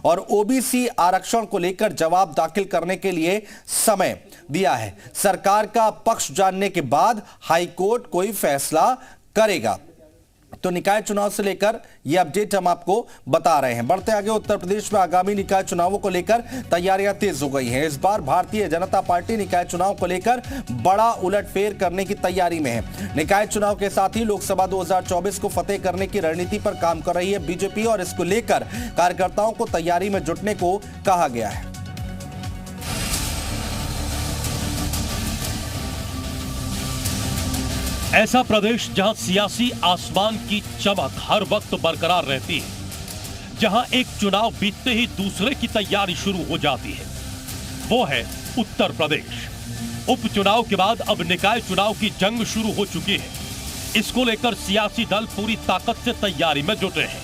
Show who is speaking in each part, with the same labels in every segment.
Speaker 1: और ओबीसी आरक्षण को लेकर जवाब दाखिल करने के लिए समय दिया है। सरकार का पक्ष जानने के बाद हाईकोर्ट कोई फैसला करेगा। तो निकाय चुनाव से लेकर यह अपडेट हम आपको बता रहे हैं। बढ़ते आगे, उत्तर प्रदेश में आगामी निकाय चुनावों को लेकर तैयारियां तेज हो गई हैं। इस बार भारतीय जनता पार्टी निकाय चुनाव को लेकर बड़ा उलटफेर करने की तैयारी में है। निकाय चुनाव के साथ ही लोकसभा 2024 को फतेह करने की रणनीति पर काम कर रही है बीजेपी और इसको लेकर कार्यकर्ताओं को तैयारी में जुटने को कहा गया है।
Speaker 2: ऐसा प्रदेश जहां सियासी आसमान की चमक हर वक्त बरकरार रहती है, जहां एक चुनाव बीतते ही दूसरे की तैयारी शुरू हो जाती है, वो है उत्तर प्रदेश। उपचुनाव के बाद अब निकाय चुनाव की जंग शुरू हो चुकी है। इसको लेकर सियासी दल पूरी ताकत से तैयारी में जुटे हैं।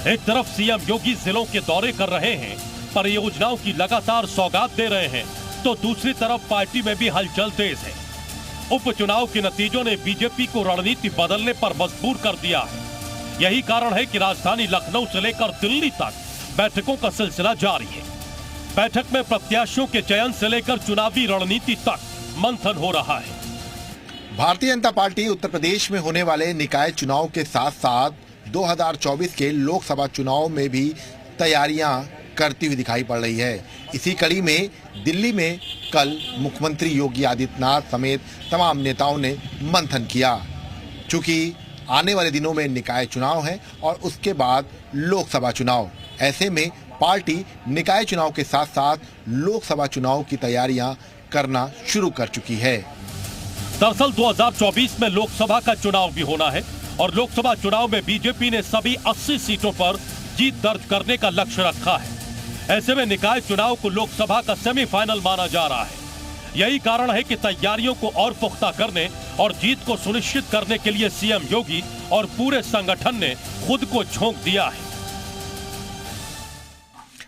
Speaker 2: एक तरफ सीएम योगी जिलों के दौरे कर रहे हैं, परियोजनाओं की लगातार सौगात दे रहे हैं, तो दूसरी तरफ पार्टी में भी हलचल तेज है। उपचुनाव के नतीजों ने बीजेपी को रणनीति बदलने पर मजबूर कर दिया है। यही कारण है कि राजधानी लखनऊ से लेकर दिल्ली तक बैठकों का सिलसिला जारी है। बैठक में प्रत्याशियों के चयन से लेकर चुनावी रणनीति तक मंथन हो रहा है।
Speaker 3: भारतीय जनता पार्टी उत्तर प्रदेश में होने वाले निकाय चुनाव के साथ साथ 2024 के लोकसभा चुनाव में भी तैयारियां करती हुई दिखाई पड़ रही है। इसी कड़ी में दिल्ली में कल मुख्यमंत्री योगी आदित्यनाथ समेत तमाम नेताओं ने मंथन किया। चूंकि आने वाले दिनों में निकाय चुनाव है और उसके बाद लोकसभा चुनाव, ऐसे में पार्टी निकाय चुनाव के साथ साथ लोकसभा चुनाव की तैयारियां करना शुरू कर चुकी है।
Speaker 2: दरअसल 2024 में लोकसभा का चुनाव भी होना है और लोकसभा चुनाव में बीजेपी ने सभी 80 सीटों पर जीत दर्ज करने का लक्ष्य रखा है। ऐसे में निकाय चुनाव को लोकसभा का सेमीफाइनल माना जा रहा है। यही कारण है कि तैयारियों को और पुख्ता करने और जीत को सुनिश्चित करने के लिए सीएम योगी और पूरे संगठन ने खुद को झोंक दिया है।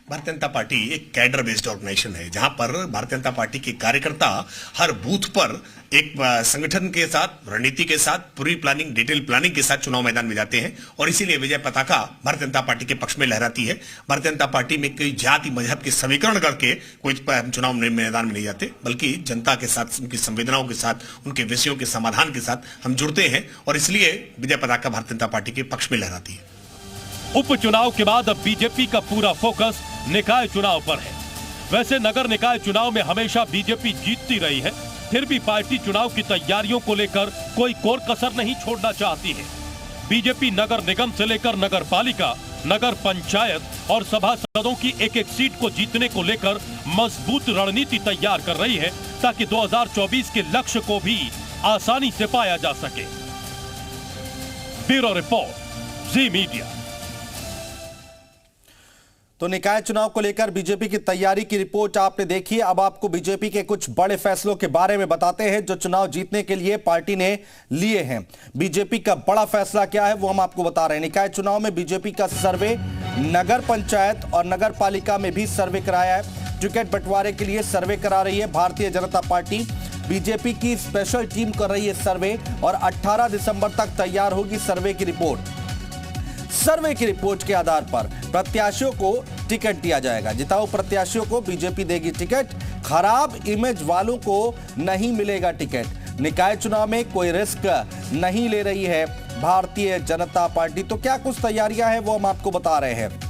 Speaker 4: भारतीय जनता पार्टी एक कैडर बेस्ड ऑर्गेनाइजेशन है, जहां पर भारतीय जनता पार्टी के कार्यकर्ता हर बूथ पर एक संगठन के साथ, रणनीति के साथ, पूरी प्लानिंग, डिटेल प्लानिंग के साथ चुनाव मैदान में जाते हैं और इसीलिए विजय पताका भारतीय जनता पार्टी के पक्ष में लहराती है। भारतीय जनता पार्टी में कोई जाति मजहब के समीकरण करके कोई चुनाव मैदान में नहीं जाते, बल्कि जनता के साथ, उनकी संवेदनाओं के साथ, उनके विषयों के समाधान के साथ हम जुड़ते हैं और इसलिए विजय पताका भारतीय जनता पार्टी के पक्ष में लहराती है।
Speaker 2: उपचुनाव के बाद अब बीजेपी का पूरा फोकस निकाय चुनाव पर है। वैसे नगर निकाय चुनाव में हमेशा बीजेपी जीतती रही है, फिर भी पार्टी चुनाव की तैयारियों को लेकर कोई कोर कसर नहीं छोड़ना चाहती है। बीजेपी नगर निगम से लेकर नगर पालिका, नगर पंचायत और सभासदों की एक एक सीट को जीतने को लेकर मजबूत रणनीति तैयार कर रही है, ताकि 2024 के लक्ष्य को भी आसानी से पाया जा सके। ब्यूरो रिपोर्ट, जी मीडिया।
Speaker 1: तो निकाय चुनाव को लेकर बीजेपी की तैयारी की रिपोर्ट आपने देखी। अब आपको बीजेपी के कुछ बड़े फैसलों के बारे में बताते हैं जो चुनाव जीतने के लिए पार्टी ने लिए हैं। बीजेपी का बड़ा फैसला क्या है वो हम आपको बता रहे हैं। निकाय चुनाव में बीजेपी का सर्वे नगर पंचायत और नगर पालिका में भी सर्वे कराया है। टिकट बंटवारे के लिए सर्वे करा रही है भारतीय जनता पार्टी। बीजेपी की स्पेशल टीम कर रही है सर्वे और 18 दिसंबर तक तैयार होगी सर्वे की रिपोर्ट। सर्वे की रिपोर्ट के आधार पर प्रत्याशियों को टिकट दिया जाएगा। जिताऊ प्रत्याशियों को बीजेपी देगी टिकट, खराब इमेज वालों को नहीं मिलेगा टिकट। निकाय चुनाव में कोई रिस्क नहीं ले रही है भारतीय जनता पार्टी। तो क्या कुछ तैयारियां हैं वो हम आपको बता रहे हैं।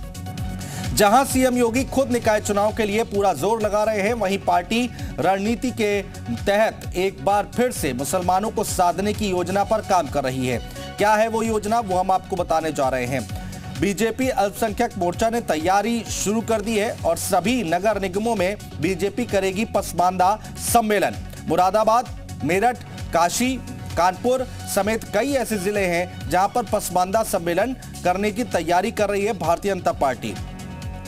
Speaker 1: जहां सीएम योगी खुद निकाय चुनाव के लिए पूरा जोर लगा रहे हैं, वहीं पार्टी रणनीति के तहत एक बार फिर से मुसलमानों को साधने की योजना पर काम कर रही है। क्या है वो योजना, वो हम आपको बताने जा रहे हैं। बीजेपी अल्पसंख्यक मोर्चा ने तैयारी शुरू कर दी है और सभी नगर निगमों में बीजेपी करेगी पसमानदा सम्मेलन। मुरादाबाद, मेरठ, काशी, कानपुर समेत कई ऐसे जिले हैं जहां पर पसमानदा सम्मेलन करने की तैयारी कर रही है भारतीय जनता पार्टी।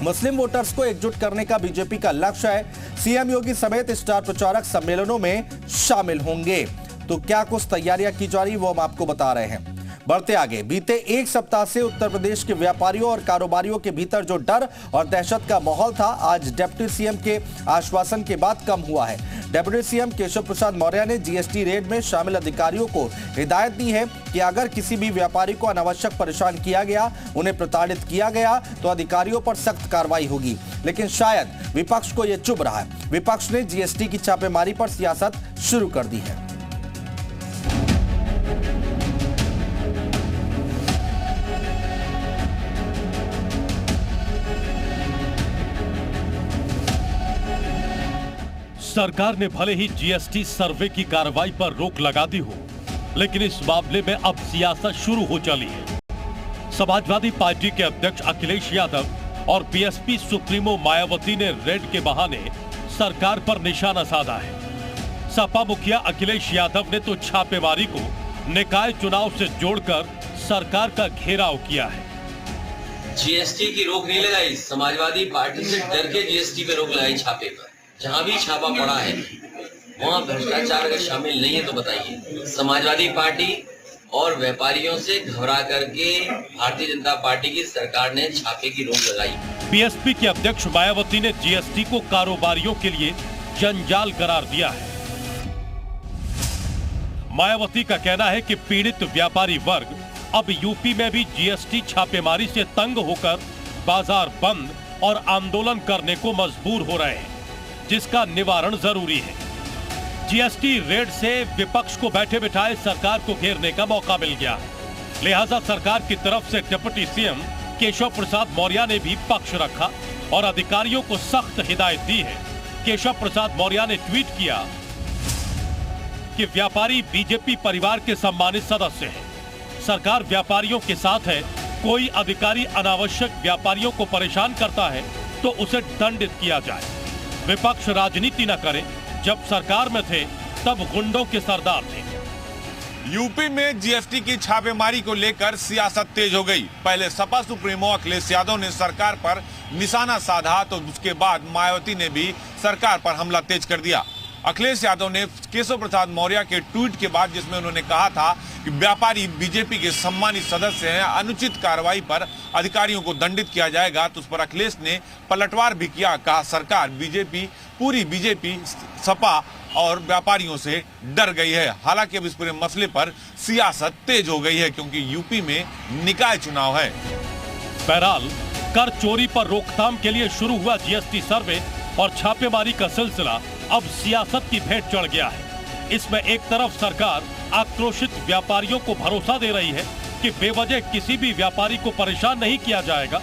Speaker 1: मुस्लिम वोटर्स को एकजुट करने का बीजेपी का लक्ष्य है। सीएम योगी समेत स्टार प्रचारक सम्मेलनों में शामिल होंगे। तो क्या कुछ तैयारियां की जा रही है वो हम आपको बता रहे हैं। बढ़ते आगे, बीते एक सप्ताह से उत्तर प्रदेश के व्यापारियों और कारोबारियों के भीतर जो डर और दहशत का माहौल था, आज डिप्टी सीएम के आश्वासन के बाद कम हुआ है। डिप्टी सीएम केशव प्रसाद मौर्य ने जीएसटी रेड में शामिल अधिकारियों को हिदायत दी है कि अगर किसी भी व्यापारी को अनावश्यक परेशान किया गया, उन्हें प्रताड़ित किया गया, तो अधिकारियों पर सख्त कार्रवाई होगी। लेकिन शायद विपक्ष को यह चुभ रहा है। विपक्ष ने जीएसटी की छापेमारी पर सियासत शुरू कर दी है।
Speaker 2: सरकार ने भले ही जीएसटी सर्वे की कार्रवाई पर रोक लगा दी हो, लेकिन इस मामले में अब सियासत शुरू हो चली है। समाजवादी पार्टी के अध्यक्ष अखिलेश यादव और बीएसपी सुप्रीमो मायावती ने रेड के बहाने सरकार पर निशाना साधा है। सपा मुखिया अखिलेश यादव ने तो छापेमारी को निकाय चुनाव से जोड़कर सरकार का घेराव किया है।
Speaker 5: जीएसटी की रोक नहीं लगाई, समाजवादी पार्टी से डर के जीएसटी पे रोक लगाई छापे पर। जहां भी छापा पड़ा है वहां भ्रष्टाचार अगर शामिल नहीं है तो बताइए। समाजवादी पार्टी और व्यापारियों से घबरा करके भारतीय जनता पार्टी की सरकार ने छापे की रोक लगाई।
Speaker 2: बीएसपी के अध्यक्ष मायावती ने जीएसटी को कारोबारियों के लिए जंजाल करार दिया है। मायावती का कहना है कि पीड़ित व्यापारी वर्ग अब यूपी में भी जीएसटी छापेमारी से तंग होकर बाजार बंद और आंदोलन करने को मजबूर हो रहे हैं, जिसका निवारण जरूरी है। जीएसटी रेड से विपक्ष को बैठे बिठाए सरकार को घेरने का मौका मिल गया, लिहाजा सरकार की तरफ से डिप्टी सीएम केशव प्रसाद मौर्य ने भी पक्ष रखा और अधिकारियों को सख्त हिदायत दी है। केशव प्रसाद मौर्य ने ट्वीट किया कि व्यापारी बीजेपी परिवार के सम्मानित सदस्य हैं। सरकार व्यापारियों के साथ है। कोई अधिकारी अनावश्यक व्यापारियों को परेशान करता है तो उसे दंडित किया जाए। विपक्ष राजनीति न करे, जब सरकार में थे तब गुंडों के सरदार थे।
Speaker 6: यूपी में जीएसटी की छापेमारी को लेकर सियासत तेज हो गई। पहले सपा सुप्रीमो अखिलेश यादव ने सरकार पर निशाना साधा तो उसके बाद मायावती ने भी सरकार पर हमला तेज कर दिया। अखिलेश यादव ने केशव प्रसाद मौर्य के ट्वीट के बाद, जिसमें उन्होंने कहा था कि व्यापारी बीजेपी के सम्मानित सदस्य हैं, अनुचित कार्रवाई पर अधिकारियों को दंडित किया जाएगा, तो उस पर अखिलेश ने पलटवार भी किया। कहा सरकार पूरी बीजेपी सपा और व्यापारियों से डर गई है। हालांकि अब इस पूरे मसले पर सियासत तेज हो गई है, क्योंकि यूपी में निकाय चुनाव है।
Speaker 2: बहरहाल कर चोरी पर रोकथाम के लिए शुरू हुआ जीएसटी सर्वे और छापेमारी का सिलसिला अब सियासत की भेंट चढ़ गया है। इसमें एक तरफ सरकार आक्रोशित व्यापारियों को भरोसा दे रही है कि बेवजह किसी भी व्यापारी को परेशान नहीं किया जाएगा,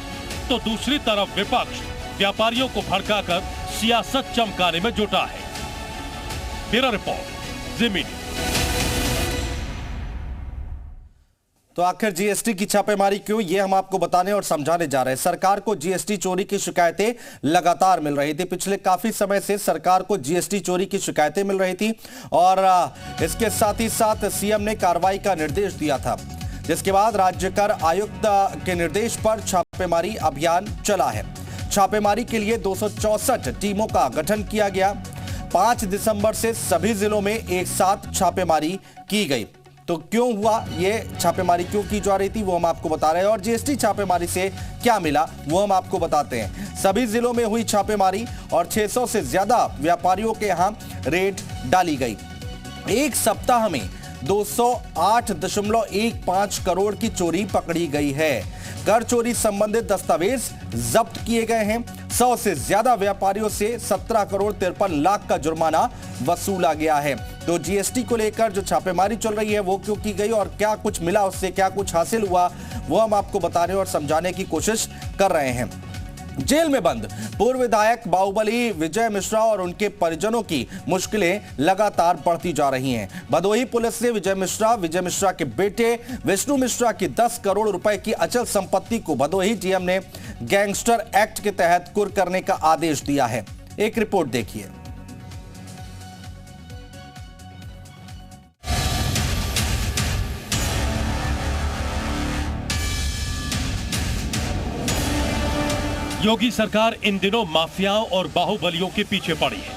Speaker 2: तो दूसरी तरफ विपक्ष व्यापारियों को भड़काकर सियासत चमकाने में जुटा है। ब्यूरो रिपोर्ट, जी मीडिया।
Speaker 1: तो आखिर जीएसटी की छापेमारी क्यों, ये हम आपको बताने और समझाने जा रहे हैं। सरकार को जीएसटी चोरी की शिकायतें लगातार मिल रही थी। पिछले काफी समय से सरकार को जीएसटी चोरी की शिकायतें मिल रही थी और इसके साथ ही साथ सीएम ने कार्रवाई का निर्देश दिया था, जिसके बाद राज्य कर आयुक्त के निर्देश पर छापेमारी अभियान चला है। छापेमारी के लिए 264 टीमों का गठन किया गया। 5 दिसंबर से सभी जिलों में एक साथ छापेमारी की गई। तो क्यों हुआ ये छापेमारी, क्यों की जा रही थी, वो हम आपको बता रहे हैं। और जीएसटी छापेमारी से क्या मिला वो हम आपको बताते हैं। सभी जिलों में हुई छापेमारी और 600 से ज्यादा व्यापारियों के यहां रेड डाली गई। एक सप्ताह में 208.15 करोड़ की चोरी पकड़ी गई है। कर चोरी संबंधित दस्तावेज जब्त किए गए हैं। 100 से ज्यादा व्यापारियों से 17 करोड़ 53 लाख का जुर्माना वसूला गया है। तो जीएसटी को लेकर जो छापेमारी चल रही है वो क्यों की गई और क्या कुछ मिला, उससे क्या कुछ हासिल हुआ, वो हम आपको बताने और समझाने की कोशिश कर रहे हैं। जेल में बंद पूर्व विधायक बाहुबली विजय मिश्रा और उनके परिजनों की मुश्किलें लगातार बढ़ती जा रही हैं। भदोही पुलिस ने विजय मिश्रा के बेटे विष्णु मिश्रा की 10 करोड़ रुपए की अचल संपत्ति को भदोही डीएम ने गैंगस्टर एक्ट के तहत कुर्क करने का आदेश दिया है। एक रिपोर्ट देखिए।
Speaker 2: योगी सरकार इन दिनों माफियाओं और बाहुबलियों के पीछे पड़ी है।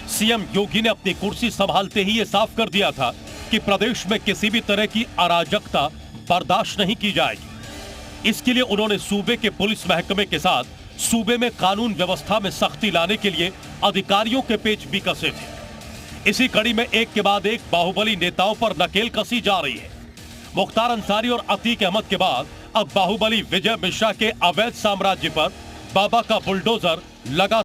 Speaker 2: सीएम योगी ने अपनी कुर्सी संभालते ही ये साफ कर दिया था कि प्रदेश में किसी भी तरह की अराजकता बर्दाश्त नहीं की जाएगी। इसके लिए उन्होंने सूबे के पुलिस महकमे के साथ सूबे में कानून व्यवस्था में सख्ती लाने के लिए अधिकारियों के पेच भी कसे थे। इसी कड़ी में एक के बाद एक बाहुबली नेताओं पर नकेल कसी जा रही है। मुख्तार अंसारी और अतीक अहमद के बाद अब बाहुबली विजय मिश्रा के अवैध साम्राज्य पर बाबा का बुलडोजर लगा